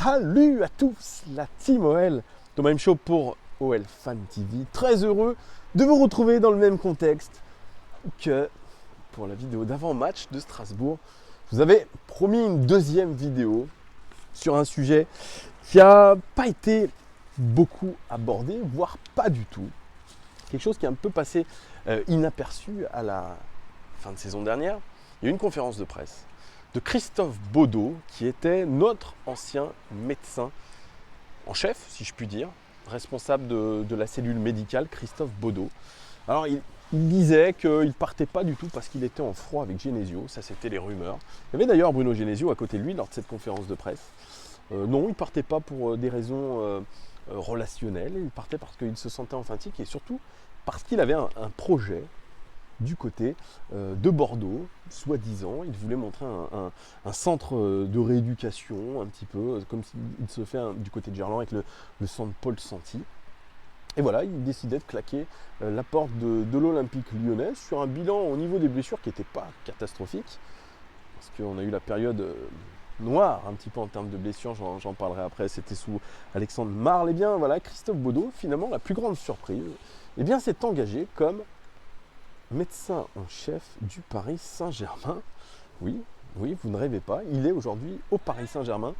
Salut à tous, la team OL, Thomas M Show pour OL Fan TV. Très heureux de vous retrouver dans le même contexte que pour la vidéo d'avant-match de Strasbourg. Je vous avais promis une deuxième vidéo sur un sujet qui n'a pas été beaucoup abordé, voire pas du tout. Quelque chose qui est un peu passé inaperçu à la fin de saison dernière. Il y a eu une conférence de presse de Christophe Baudot, qui était notre ancien médecin en chef, si je puis dire, responsable de la cellule médicale, Christophe Baudot. Alors, il disait qu'il ne partait pas du tout parce qu'il était en froid avec Genesio, ça c'était les rumeurs. Il y avait d'ailleurs Bruno Genesio à côté de lui lors de cette conférence de presse. Non, il ne partait pas pour des raisons relationnelles, il partait parce qu'il se sentait emphatique et surtout parce qu'il avait un projet du côté de Bordeaux, soi-disant. Il voulait montrer un centre de rééducation, un petit peu, comme il se fait du côté de Gerland avec le centre Paul Santy. Et voilà, il décidait de claquer la porte de l'Olympique lyonnais sur un bilan au niveau des blessures qui n'était pas catastrophique. Parce qu'on a eu la période noire un petit peu en termes de blessures, j'en parlerai après, c'était sous Alexandre Marle. Et bien voilà, Christophe Baudot, finalement, la plus grande surprise, eh bien, s'est engagé comme médecin en chef du Paris Saint-Germain. Oui, vous ne rêvez pas, il est aujourd'hui au Paris Saint-Germain.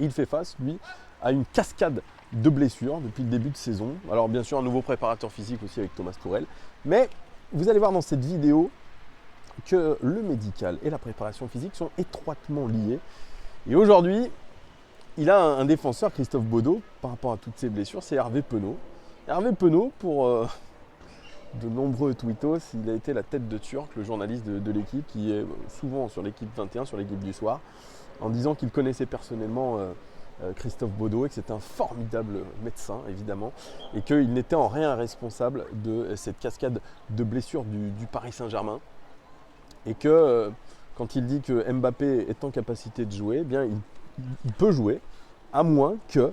Il fait face, lui, à une cascade de blessures depuis le début de saison. Alors bien sûr, un nouveau préparateur physique aussi avec Thomas Tourelle. Mais vous allez voir dans cette vidéo que le médical et la préparation physique sont étroitement liés. Et aujourd'hui, il a un défenseur, Christophe Baudot, par rapport à toutes ces blessures, c'est Hervé Penaud. Hervé Penaud, pour de nombreux tweetos, il a été la tête de Turc, le journaliste de l'équipe, qui est souvent sur l'équipe 21, sur l'équipe du soir, en disant qu'il connaissait personnellement Christophe Baudot et que c'était un formidable médecin, évidemment, et qu'il n'était en rien responsable de cette cascade de blessures du Paris Saint-Germain. Et que quand il dit que Mbappé est en capacité de jouer, eh bien il peut jouer, à moins que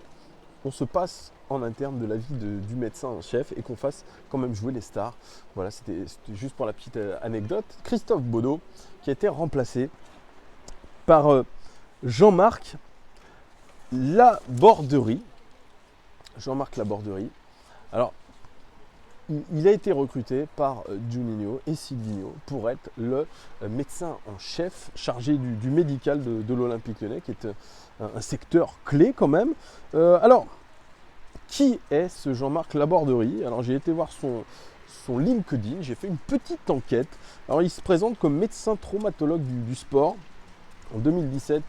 on se passe en interne de l'avis du médecin en chef et qu'on fasse quand même jouer les stars. Voilà, c'était juste pour la petite anecdote. Christophe Baudot qui a été remplacé par Jean-Marc Laborderie. Jean-Marc Laborderie. Alors, il a été recruté par Juninho et Silvino pour être le médecin en chef chargé du médical de l'Olympique lyonnais, qui est un secteur clé quand même. Alors, qui est ce Jean-Marc Laborderie? Alors, j'ai été voir son LinkedIn, j'ai fait une petite enquête. Alors, il se présente comme médecin traumatologue du sport en 2017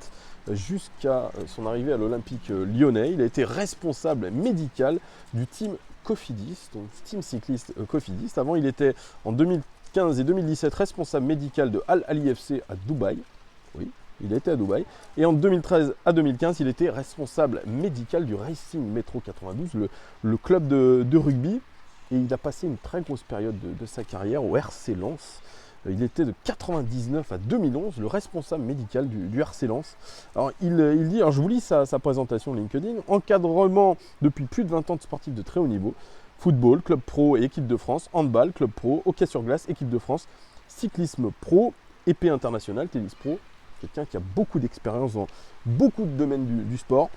jusqu'à son arrivée à l'Olympique lyonnais. Il a été responsable médical du team Cofidis, donc team cycliste Cofidis. Avant, il était en 2015 et 2017 responsable médical de Al Ahly FC à Dubaï. Oui, il était à Dubaï. Et en 2013 à 2015, il était responsable médical du Racing Métro 92, le club de rugby. Et il a passé une très grosse période de sa carrière au RC Lens. Il était de 99 à 2011 le responsable médical du RC Lens. Alors il dit, alors je vous lis sa présentation LinkedIn, encadrement depuis plus de 20 ans de sportifs de très haut niveau, football, club pro et équipe de France, handball, club pro, hockey sur glace, équipe de France, cyclisme pro, épée internationale, tennis pro, quelqu'un qui a beaucoup d'expérience dans beaucoup de domaines du sport.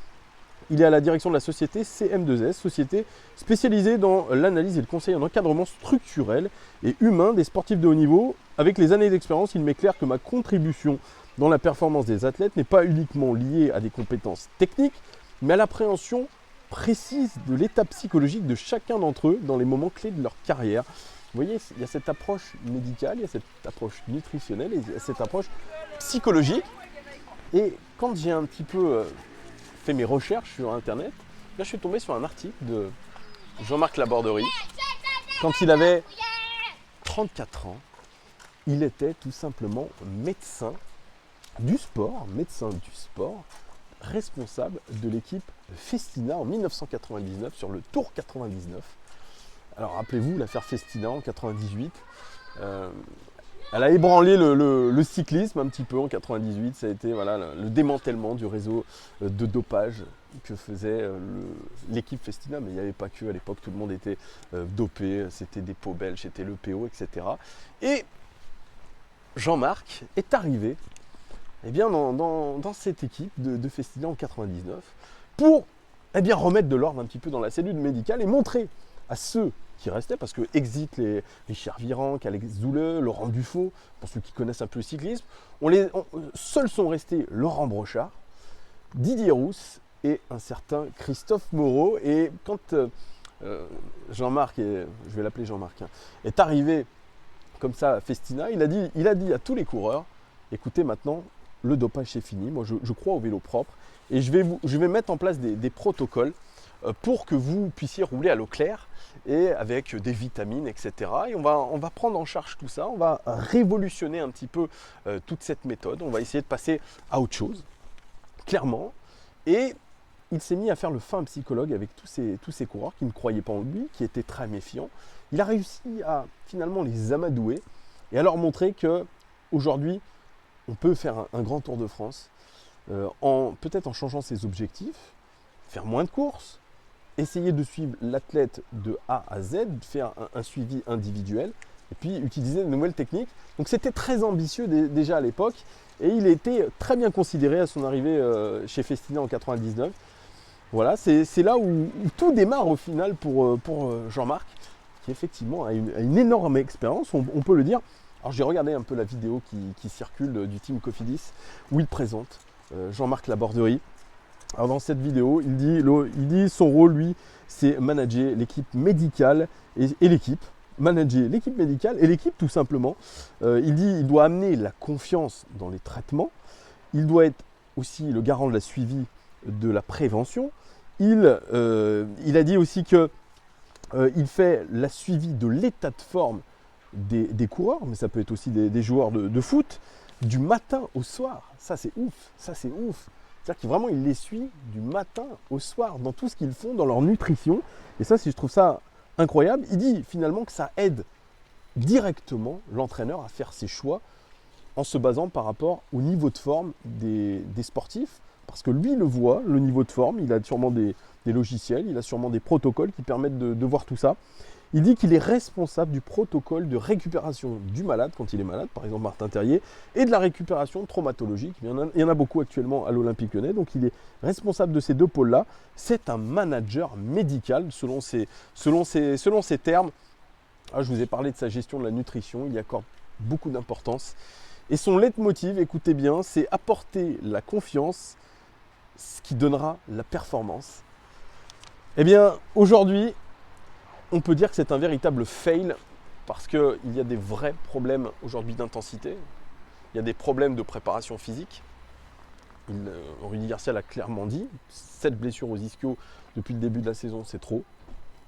Il est à la direction de la société CM2S, société spécialisée dans l'analyse et le conseil en encadrement structurel et humain des sportifs de haut niveau. Avec les années d'expérience, il m'est clair que ma contribution dans la performance des athlètes n'est pas uniquement liée à des compétences techniques, mais à l'appréhension précise de l'état psychologique de chacun d'entre eux dans les moments clés de leur carrière. Vous voyez, il y a cette approche médicale, il y a cette approche nutritionnelle et il y a cette approche psychologique. Et quand j'ai un petit peu fait mes recherches sur internet, là je suis tombé sur un article de Jean-Marc Laborderie. Quand il avait 34 ans, il était tout simplement médecin du sport, responsable de l'équipe Festina en 1999 sur le Tour 99. Alors rappelez-vous l'affaire Festina en 98. Elle a ébranlé le cyclisme un petit peu en 98. Ça a été voilà, le démantèlement du réseau de dopage que faisait l'équipe Festina. Mais il n'y avait pas que à l'époque, tout le monde était dopé. C'était des peaux belges, c'était le PO, etc. Et Jean-Marc est arrivé eh bien, dans cette équipe de Festina en 99 pour remettre de l'ordre un petit peu dans la cellule médicale et montrer à ceux qui restaient, parce que exit les Richard Virenque, Alex Zoule, Laurent Dufaux, pour ceux qui connaissent un peu le cyclisme, seuls sont restés Laurent Brochard, Didier Rousse et un certain Christophe Moreau. Et quand Jean-Marc, je vais l'appeler Jean-Marc, est arrivé comme ça à Festina, il a dit à tous les coureurs, écoutez, maintenant, le dopage c'est fini, moi je crois au vélo propre et je vais mettre en place des protocoles pour que vous puissiez rouler à l'eau claire et avec des vitamines, etc. Et on va prendre en charge tout ça, on va révolutionner un petit peu toute cette méthode, on va essayer de passer à autre chose, clairement. Et il s'est mis à faire le fin psychologue avec tous ces coureurs qui ne croyaient pas en lui, qui étaient très méfiants. Il a réussi à finalement les amadouer et à leur montrer qu'aujourd'hui, on peut faire un grand Tour de France peut-être en changeant ses objectifs, faire moins de courses, essayer de suivre l'athlète de A à Z, faire un suivi individuel et puis utiliser de nouvelles techniques. Donc c'était très ambitieux déjà à l'époque et il a été très bien considéré à son arrivée chez Festina en 99. Voilà, c'est là où tout démarre au final pour Jean-Marc, qui effectivement a une énorme expérience, on peut le dire. Alors j'ai regardé un peu la vidéo qui circule du team Cofidis, où il présente Jean-Marc Laborderie. Alors dans cette vidéo, il dit son rôle, lui, c'est manager l'équipe médicale et l'équipe. Manager l'équipe médicale et l'équipe tout simplement. Il dit qu'il doit amener la confiance dans les traitements. Il doit être aussi le garant de la suivi de la prévention. Il a dit aussi qu'il fait la suivi de l'état de forme des coureurs, mais ça peut être aussi des joueurs de foot, du matin au soir. Ça c'est ouf, C'est-à-dire qu'il vraiment il les suit du matin au soir dans tout ce qu'ils font, dans leur nutrition. Et ça, je trouve ça incroyable. Il dit finalement que ça aide directement l'entraîneur à faire ses choix en se basant par rapport au niveau de forme des sportifs. Parce que lui, il le voit, le niveau de forme, il a sûrement des logiciels, il a sûrement des protocoles qui permettent de voir tout ça. Il dit qu'il est responsable du protocole de récupération du malade quand il est malade, par exemple Martin Terrier, et de la récupération traumatologique. Il y en a beaucoup actuellement à l'Olympique Lyonnais, donc il est responsable de ces deux pôles-là. C'est un manager médical selon ses termes. Ah, je vous ai parlé de sa gestion de la nutrition, il y accorde beaucoup d'importance. Et son leitmotiv, écoutez bien, c'est apporter la confiance, ce qui donnera la performance. Eh bien, aujourd'hui, on peut dire que c'est un véritable fail parce qu'il y a des vrais problèmes aujourd'hui d'intensité. Il y a des problèmes de préparation physique. Rudy Garcia l'a clairement dit, 7 blessures aux ischios depuis le début de la saison, c'est trop.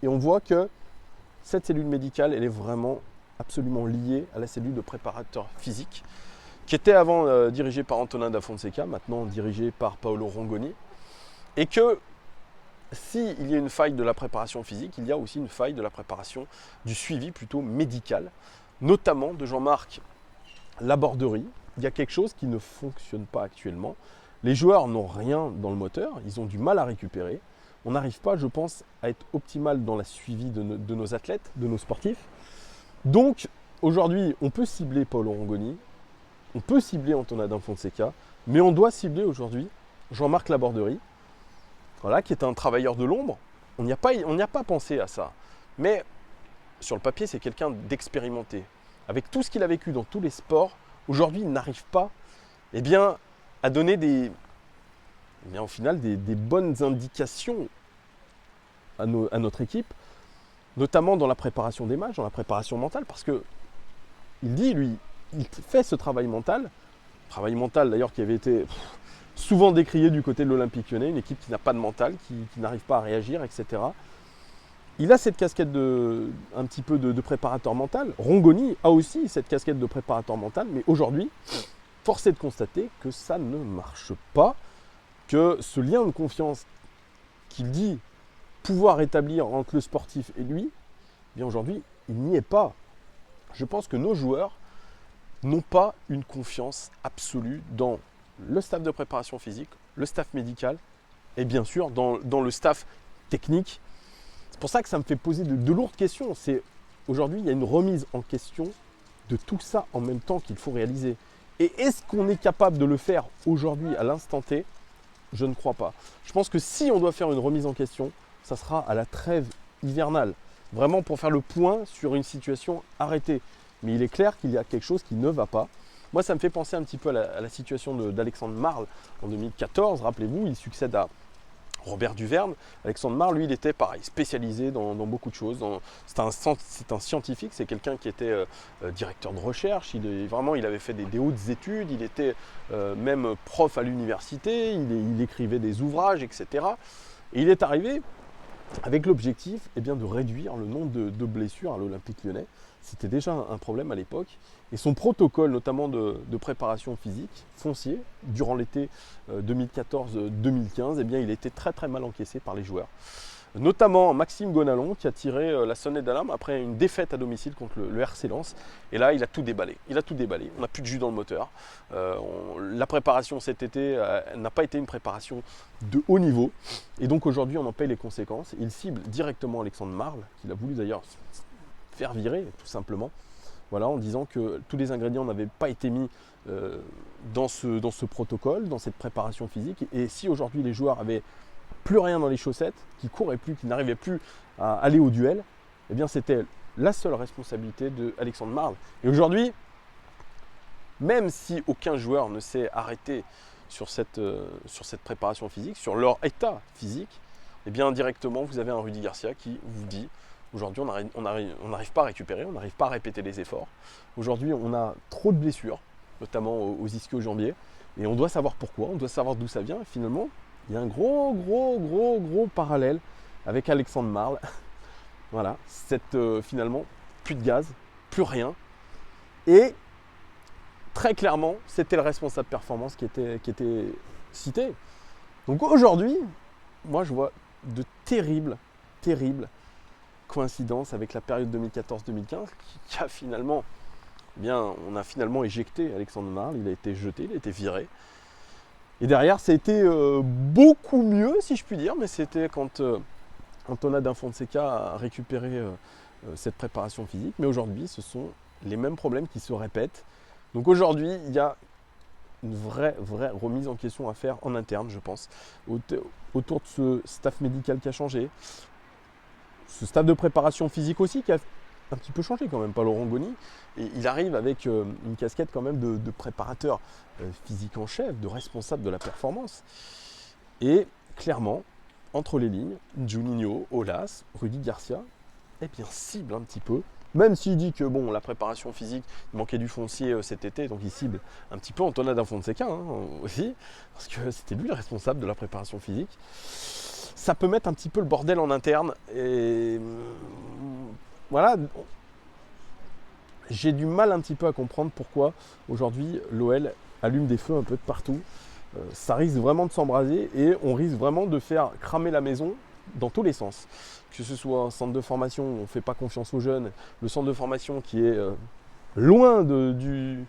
Et on voit que cette cellule médicale, elle est vraiment absolument liée à la cellule de préparateur physique, qui était avant dirigée par Antonin da Fonseca, maintenant dirigée par Paolo Rongoni. Et que s'il y a une faille de la préparation physique, il y a aussi une faille de la préparation du suivi plutôt médical, notamment de Jean-Marc Laborderie. Il y a quelque chose qui ne fonctionne pas actuellement. Les joueurs n'ont rien dans le moteur, ils ont du mal à récupérer. On n'arrive pas, je pense, à être optimal dans la suivi de nos athlètes, de nos sportifs. Donc, aujourd'hui, on peut cibler Paolo Rongoni, on peut cibler Antonin da Fonseca, mais on doit cibler aujourd'hui Jean-Marc Laborderie, voilà, qui est un travailleur de l'ombre. On n'y a pas pensé à ça. Mais sur le papier, c'est quelqu'un d'expérimenté. Avec tout ce qu'il a vécu dans tous les sports, aujourd'hui, il n'arrive pas à donner au final des bonnes indications à notre équipe, notamment dans la préparation des matchs, dans la préparation mentale, parce que il dit, lui, il fait ce travail mental d'ailleurs qui avait été souvent décrié du côté de l'Olympique Lyonnais, une équipe qui n'a pas de mental, qui n'arrive pas à réagir, etc. Il a cette casquette un petit peu de préparateur mental. Rongoni a aussi cette casquette de préparateur mental, mais aujourd'hui, force est de constater que ça ne marche pas, que ce lien de confiance qu'il dit pouvoir établir entre le sportif et lui, bien aujourd'hui, il n'y est pas. Je pense que nos joueurs n'ont pas une confiance absolue dans le staff de préparation physique, le staff médical et bien sûr dans le staff technique. C'est pour ça que ça me fait poser de lourdes questions. Aujourd'hui, il y a une remise en question de tout ça en même temps qu'il faut réaliser. Et est-ce qu'on est capable de le faire aujourd'hui à l'instant T? Je ne crois pas. Je pense que si on doit faire une remise en question, ça sera à la trêve hivernale. Vraiment pour faire le point sur une situation arrêtée. Mais il est clair qu'il y a quelque chose qui ne va pas. Moi, ça me fait penser un petit peu à la situation d'Alexandre Marle en 2014. Rappelez-vous, il succède à Robert Duverne. Alexandre Marle, lui, il était pareil, spécialisé dans beaucoup de choses. C'est un scientifique, c'est quelqu'un qui était directeur de recherche. Il avait fait des hautes études, il était même prof à l'université, il écrivait des ouvrages, etc. Et il est arrivé avec l'objectif de réduire le nombre de blessures à l'Olympique Lyonnais. C'était déjà un problème à l'époque. Et son protocole, notamment de préparation physique, foncier, durant l'été 2014-2015, il était très très mal encaissé par les joueurs. Notamment Maxime Gonalon qui a tiré la sonnette d'alarme après une défaite à domicile contre le RC Lens. Et là, il a tout déballé. On n'a plus de jus dans le moteur. La préparation cet été n'a pas été une préparation de haut niveau. Et donc aujourd'hui, on en paye les conséquences. Il cible directement Alexandre Marle, qu'il a voulu d'ailleurs faire virer, tout simplement. Voilà, en disant que tous les ingrédients n'avaient pas été mis dans ce protocole, dans cette préparation physique. Et si aujourd'hui les joueurs avaient plus rien dans les chaussettes, qui couraient plus, qui n'arrivaient plus à aller au duel, c'était la seule responsabilité de Alexandre Marle. Et aujourd'hui, même si aucun joueur ne s'est arrêté sur cette préparation physique, sur leur état physique, indirectement, vous avez un Rudy Garcia qui vous dit aujourd'hui, on n'arrive pas à récupérer, on n'arrive pas à répéter les efforts. Aujourd'hui, on a trop de blessures, notamment aux ischio-jambiers, et on doit savoir pourquoi, on doit savoir d'où ça vient. Et finalement, il y a un gros parallèle avec Alexandre Marle. Voilà, finalement, plus de gaz, plus rien. Et très clairement, c'était le responsable performance qui était cité. Donc aujourd'hui, moi je vois de terribles coïncidences avec la période 2014-2015 qui a finalement, on a finalement éjecté Alexandre Marle, il a été jeté, il a été viré. Et derrière, ça a été beaucoup mieux, si je puis dire, mais c'était quand Antonio Da Fonseca a récupéré cette préparation physique. Mais aujourd'hui, ce sont les mêmes problèmes qui se répètent. Donc aujourd'hui, il y a une vraie remise en question à faire en interne, je pense, autour de ce staff médical qui a changé, ce staff de préparation physique aussi qui a un petit peu changé quand même, pas Laurent Goni. Et il arrive avec une casquette quand même de préparateur physique en chef, de responsable de la performance. Et clairement, entre les lignes, Juninho, Aulas, Rudy Garcia, cible un petit peu. Même s'il dit que la préparation physique, il manquait du foncier cet été, donc il cible un petit peu Antonio Da Fonseca aussi, parce que c'était lui le responsable de la préparation physique. Ça peut mettre un petit peu le bordel en interne. Et voilà, j'ai du mal un petit peu à comprendre pourquoi aujourd'hui l'OL allume des feux un peu de partout. Ça risque vraiment de s'embraser et on risque vraiment de faire cramer la maison dans tous les sens. Que ce soit un centre de formation où on ne fait pas confiance aux jeunes, le centre de formation qui est loin du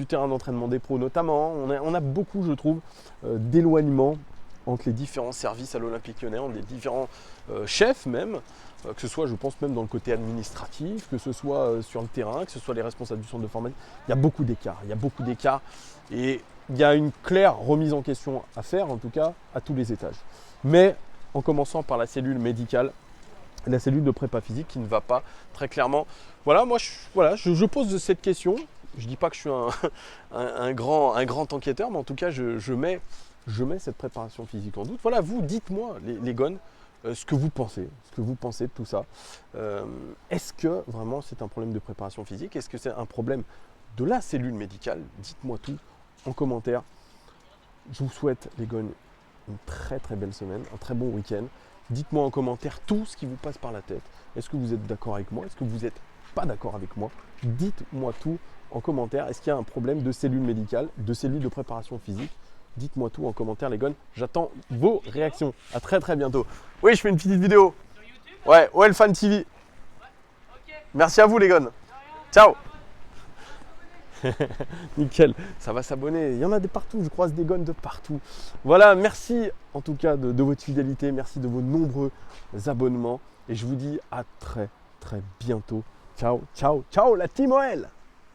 terrain d'entraînement des pros notamment. On a beaucoup, je trouve, d'éloignement entre les différents services à l'Olympique Lyonnais, entre les différents chefs même, que ce soit, je pense, même dans le côté administratif, que ce soit sur le terrain, que ce soit les responsables du centre de formation. Il y a beaucoup d'écarts, et il y a une claire remise en question à faire, en tout cas, à tous les étages. Mais en commençant par la cellule médicale, la cellule de prépa physique qui ne va pas très clairement. Voilà, moi, je pose cette question. Je ne dis pas que je suis un grand enquêteur, mais en tout cas, je mets cette préparation physique en doute. Voilà, vous, dites-moi, les gones, ce que vous pensez de tout ça. Est-ce que vraiment c'est un problème de préparation physique? Est-ce que c'est un problème de la cellule médicale? Dites-moi tout en commentaire. Je vous souhaite, les gones, une très belle semaine, un très bon week-end. Dites-moi en commentaire tout ce qui vous passe par la tête. Est-ce que vous êtes d'accord avec moi? Est-ce que vous n'êtes pas d'accord avec moi? Dites-moi tout en commentaire. Est-ce qu'il y a un problème de cellule médicale, de cellule de préparation physique? Dites-moi tout en commentaire, les gones. J'attends vos réactions. À très bientôt. Oui, je fais une petite vidéo. Sur YouTube? Ouais, OL Fan TV. Ouais, ok. Merci à vous, les gones. Ciao. Nickel, ça va s'abonner. Il y en a de partout, je croise des gones de partout. Voilà, merci en tout cas de votre fidélité. Merci de vos nombreux abonnements. Et je vous dis à très bientôt. Ciao la team OL.